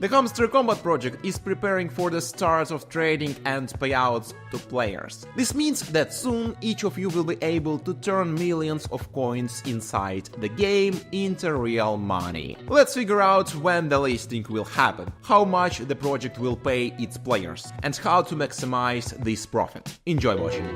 The Hamster Kombat project is preparing for the start of trading and payouts to players. This means that soon each of you will be able to turn millions of coins inside the game into real money. Let's figure out when the listing will happen, how much the project will pay its players, and how to maximize this profit. Enjoy watching.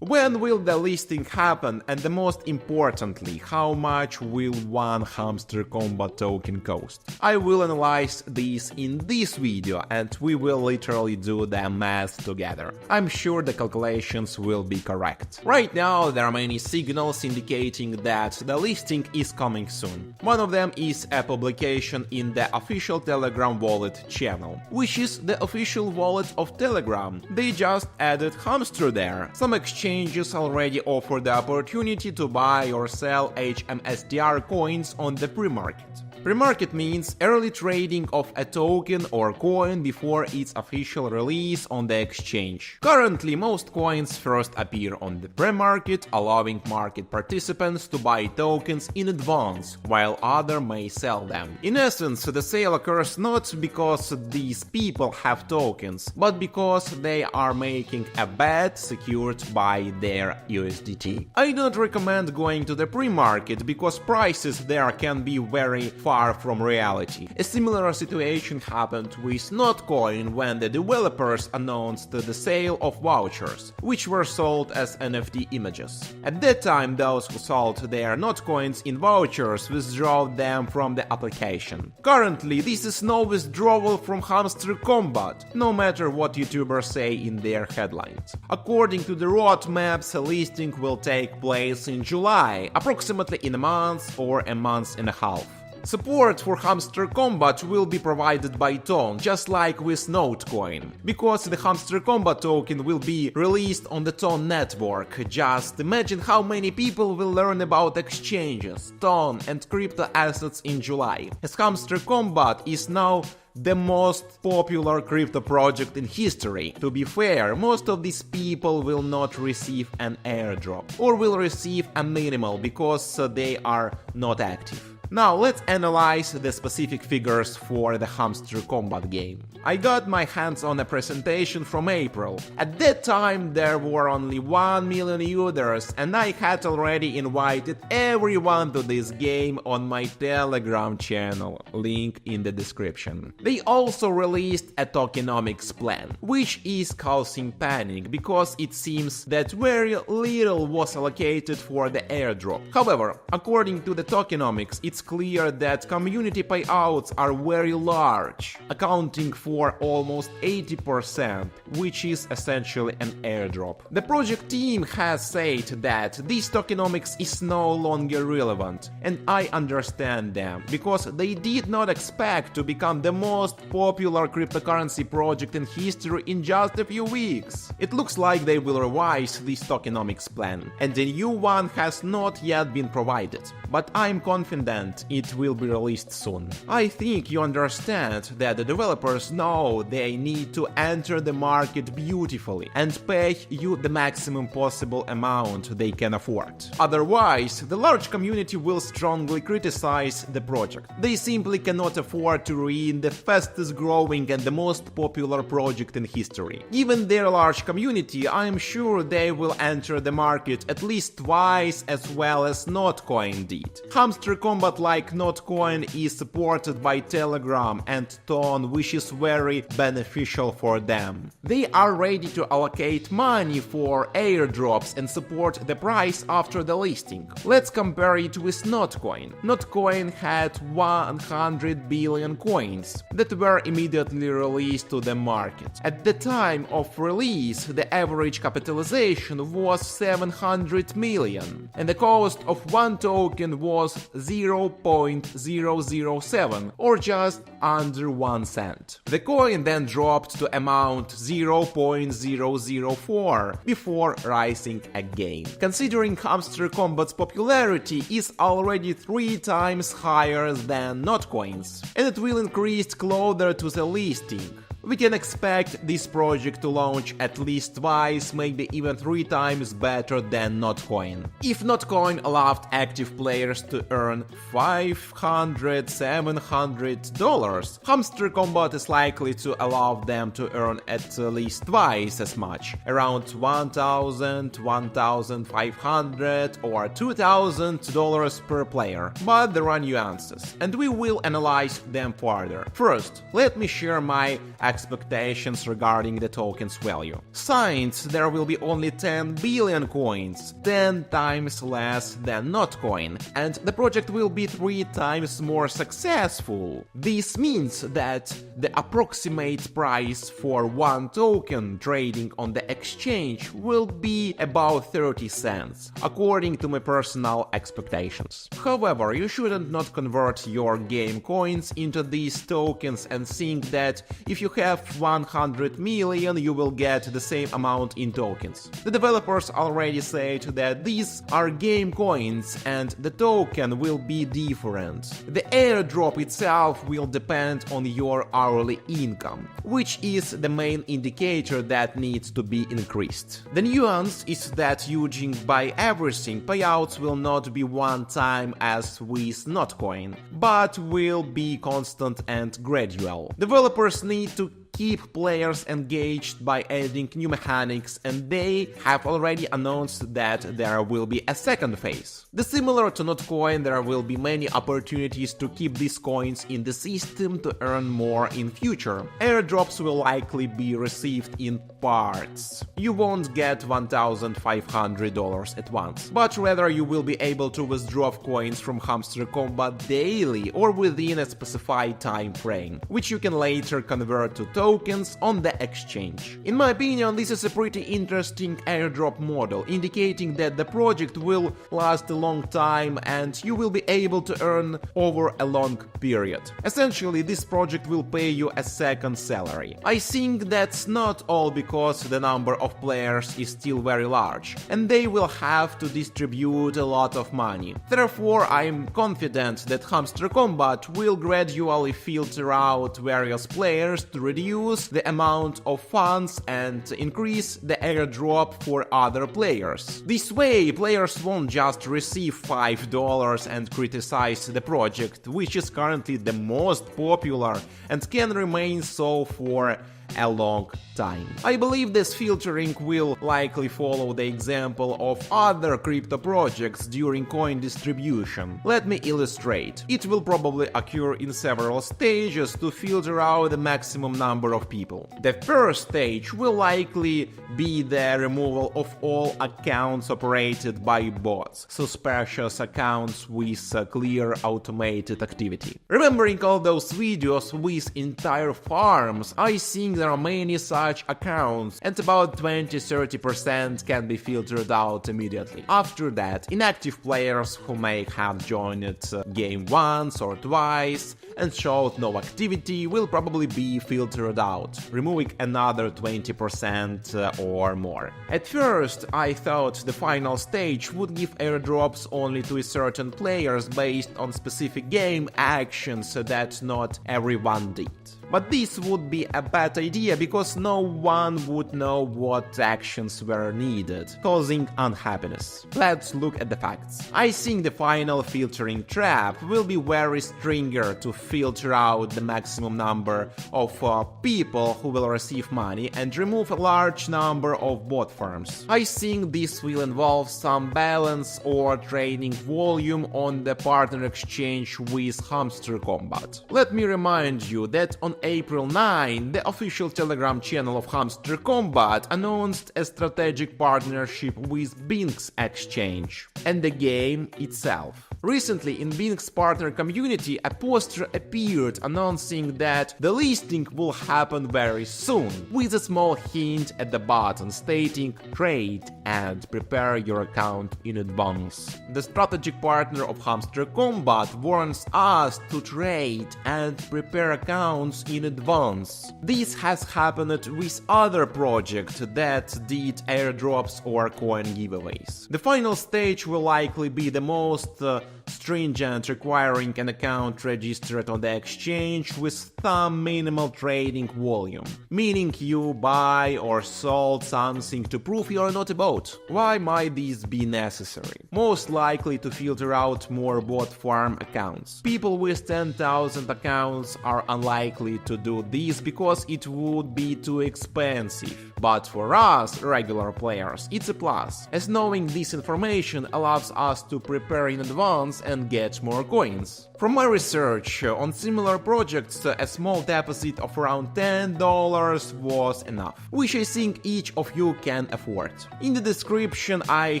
When will the listing happen, and the most importantly, how much will one Hamster Kombat token cost? I will analyze this in this video, and we will literally do the math together. I'm sure the calculations will be correct. Right now there are many signals indicating that the listing is coming soon. One of them is a publication in the official Telegram wallet channel, which is the official wallet of Telegram. They just added Hamster there. Some exchanges already offer the opportunity to buy or sell HMSTR coins on the Premarket. Premarket means early trading of a token or coin before its official release on the exchange. Currently, most coins first appear on the Premarket, allowing market participants to buy tokens in advance, while others may sell them. In essence, the sale occurs not because these people have tokens, but because they are making a bet secured by their USDT. I don't recommend going to the Premarket because prices there can be very far from reality. A similar situation happened with Notcoin when the developers announced the sale of vouchers, which were sold as NFT images. At that time, those who sold their Notcoins in vouchers withdrew them from the application. Currently, this is no withdrawal from Hamster Kombat, no matter what YouTubers say in their headlines. According to the roadmaps, a listing will take place in July, approximately in a month or a month and a half. Support for Hamster Kombat will be provided by Ton, just like with Notcoin, because the Hamster Kombat token will be released on the Ton network. Just imagine how many people will learn about exchanges, Ton and crypto assets in July, as Hamster Kombat is now the most popular crypto project in history. To be fair, most of these people will not receive an airdrop, or will receive a minimal because they are not active. Now let's analyze the specific figures for the Hamster Kombat game. I got my hands on a presentation from April. At that time there were only 1 million users, and I had already invited everyone to this game on my Telegram channel, link in the description. They also released a tokenomics plan, which is causing panic because it seems that very little was allocated for the airdrop. However, according to the tokenomics, it's clear that community payouts are very large, accounting for almost 80%, which is essentially an airdrop. The project team has said that this tokenomics is no longer relevant, and I understand them, because they did not expect to become the most popular cryptocurrency project in history in just a few weeks. It looks like they will revise this tokenomics plan, and a new one has not yet been provided, but I'm confident it will be released soon. I think you understand that the developers know they need to enter the market beautifully and pay you the maximum possible amount they can afford. Otherwise, the large community will strongly criticize the project. They simply cannot afford to ruin the fastest growing and the most popular project in history. Given their large community, I am sure they will enter the market at least twice as well as Notcoin did. Hamster Kombat, like Notcoin, is supported by Telegram and Ton, which is very beneficial for them. They are ready to allocate money for airdrops and support the price after the listing. Let's compare it with Notcoin. Notcoin had 100 billion coins that were immediately released to the market. At the time of release, the average capitalization was 700 million, and the cost of one token was 0.007, or just under 1 cent. The coin then dropped to amount 0.004 before rising again. Considering Hamster Kombat's popularity is already 3 times higher than Notcoin's, and it will increase closer to the listing. We can expect this project to launch at least twice, maybe even 3 times better than Notcoin. If Notcoin allowed active players to earn $500–700, Hamster Kombat is likely to allow them to earn at least twice as much, around $1,000, $1,500 or $2,000 per player. But there are nuances, and we will analyze them further. First, let me share my expectations regarding the token's value. Since there will be only 10 billion coins, 10 times less than Notcoin, and the project will be 3 times more successful. This means that the approximate price for one token trading on the exchange will be about 30 cents, according to my personal expectations. However, you shouldn't not convert your game coins into these tokens and think that if you have 100 million you will get the same amount in tokens. The developers already said that these are game coins and the token will be different. The airdrop itself will depend on your hourly income, which is the main indicator that needs to be increased. The nuance is that judging by everything, payouts will not be one time as with Notcoin, but will be constant and gradual. Developers need to keep players engaged by adding new mechanics, and they have already announced that there will be a second phase. Similar to Notcoin, there will be many opportunities to keep these coins in the system to earn more in future. Airdrops will likely be received in parts. You won't get $1,500 at once, but rather you will be able to withdraw coins from Hamster Kombat daily or within a specified time frame, which you can later convert to tokens on the exchange. In my opinion, this is a pretty interesting airdrop model, indicating that the project will last a long time and you will be able to earn over a long period. Essentially, this project will pay you a second salary. I think that's not all because the number of players is still very large, and they will have to distribute a lot of money. Therefore, I am confident that Hamster Kombat will gradually filter out various players to reduce the amount of funds and increase the airdrop for other players. This way, players won't just receive $5 and criticize the project, which is currently the most popular and can remain so for a long time. I believe this filtering will likely follow the example of other crypto projects during coin distribution. Let me illustrate. It will probably occur in several stages to filter out the maximum number of people. The first stage will likely be the removal of all accounts operated by bots, suspicious accounts with clear automated activity. Remembering all those videos with entire farms, I think there are many such accounts, and about 20–30% can be filtered out immediately. After that, inactive players who may have joined game once or twice and showed no activity will probably be filtered out, removing another 20% or more. At first, I thought the final stage would give airdrops only to certain players based on specific game actions that not everyone did. But this would be a bad idea because no one would know what actions were needed, causing unhappiness. Let's look at the facts. I think the final filtering trap will be very stringent to filter out the maximum number of people who will receive money and remove a large number of bot farms. I think this will involve some balance or trading volume on the partner exchange with Hamster Kombat. Let me remind you that on April 9, the official Telegram channel of Hamster Kombat announced a strategic partnership with Bing's exchange and the game itself. Recently, in Bing's partner community, a poster appeared announcing that the listing will happen very soon, with a small hint at the bottom stating "Trade and prepare your account in advance." The strategic partner of Hamster Kombat warns us to trade and prepare accounts in advance. This has happened with other projects that did airdrops or coin giveaways. The final stage will likely be the most stringent, requiring an account registered on the exchange with some minimal trading volume, meaning you buy or sold something to prove you're not a bot. Why might this be necessary? Most likely to filter out more bot farm accounts. People with 10,000 accounts are unlikely to do this because it would be too expensive. But for us, regular players, it's a plus, as knowing this information allows us to prepare in advance and get more coins. From my research on similar projects, a small deposit of around $10 was enough, which I think each of you can afford. In the description I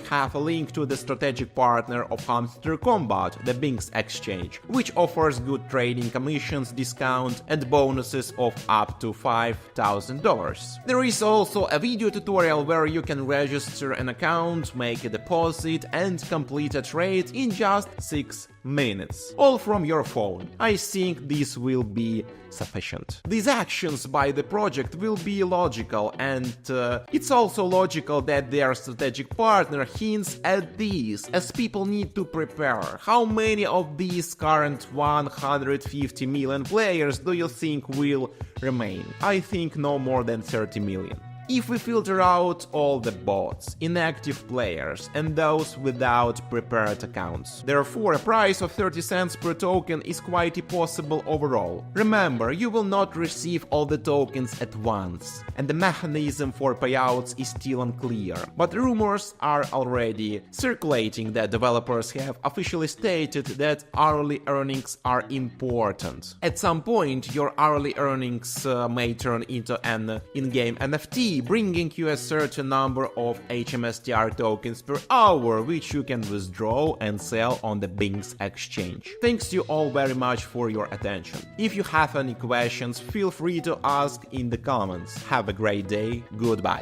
have a link to the strategic partner of Hamster Kombat, the Binx exchange, which offers good trading commissions, discount and bonuses of up to $5,000. There is also a video tutorial where you can register an account, make a deposit and complete a trade in just 6 minutes, all from your phone. I think this will be sufficient. These actions by the project will be logical, and it's also logical that their strategic partner hints at this, as people need to prepare. How many of these current 150 million players do you think will remain? I think no more than 30 million. If we filter out all the bots, inactive players and those without prepared accounts, therefore a price of 30 cents per token is quite possible overall. Remember, you will not receive all the tokens at once, and the mechanism for payouts is still unclear, but rumors are already circulating that developers have officially stated that hourly earnings are important. At some point, your hourly earnings may turn into an in-game NFT, bringing you a certain number of HMSTR tokens per hour, which you can withdraw and sell on the Binx exchange. Thanks to you all very much for your attention. If you have any questions, feel free to ask in the comments. Have a great day, goodbye.